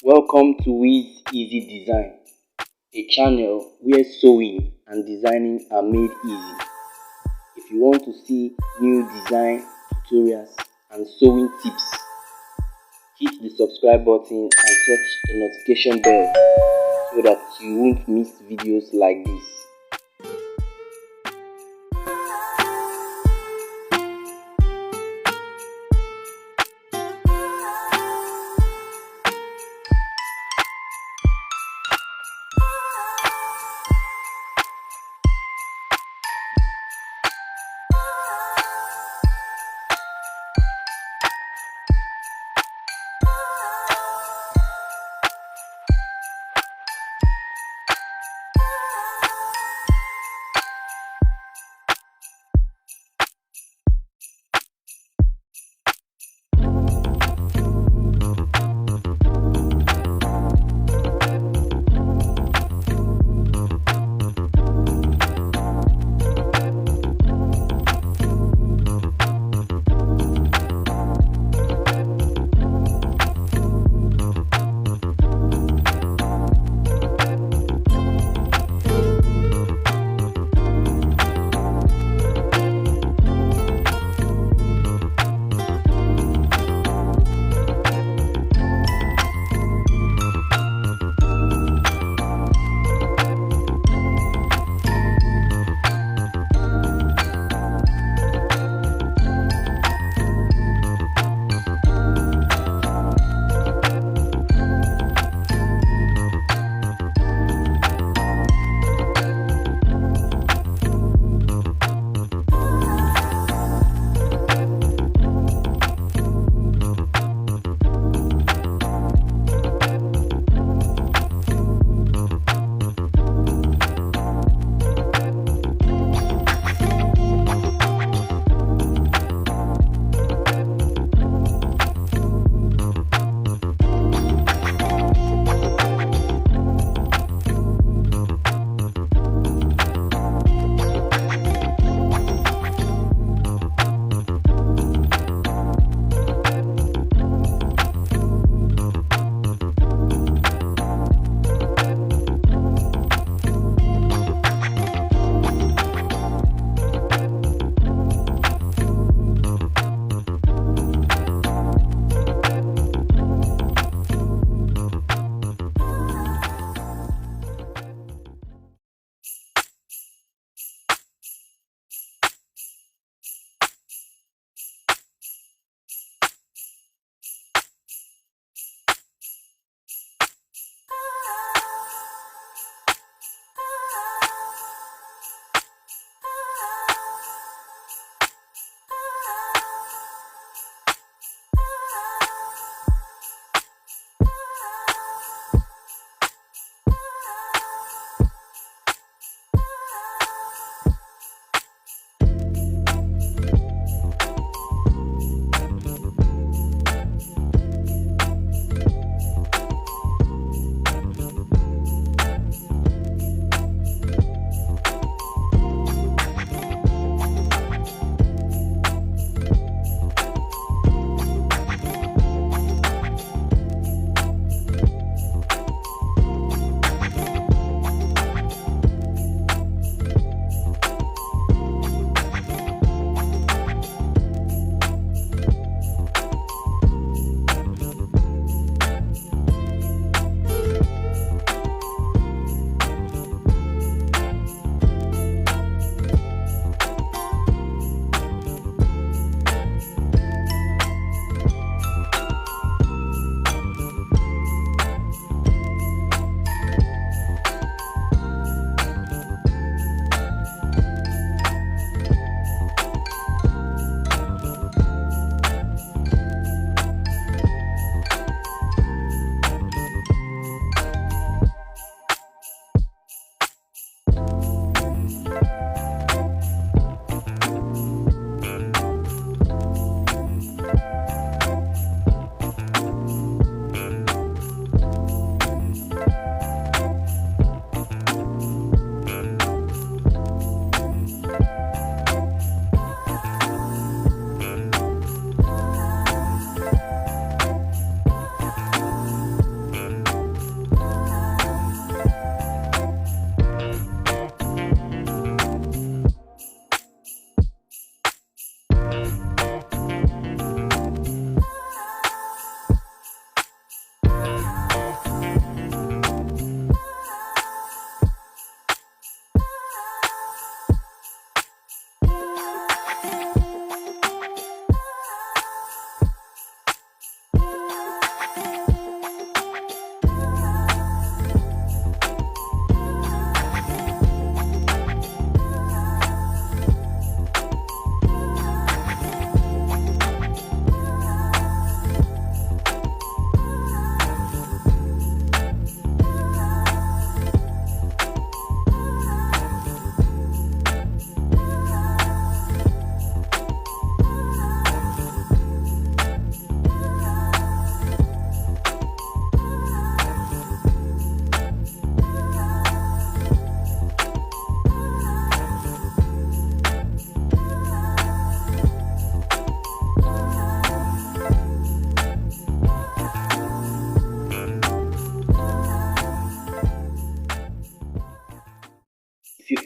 Welcome to Wiz Easy Design, a channel where sewing and designing are made easy. If you want to see new design tutorials and sewing tips, hit the subscribe button and touch the notification bell so that you won't miss videos like this.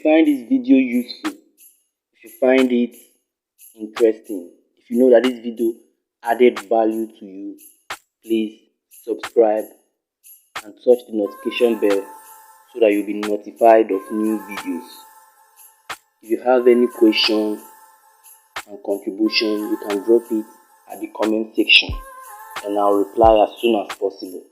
find this video useful, if you find it interesting, if you know that this video added value to you, please subscribe and touch the notification bell so that you'll be notified of new videos. If you have any question and contribution, you can drop it at the comment section and I'll reply as soon as possible.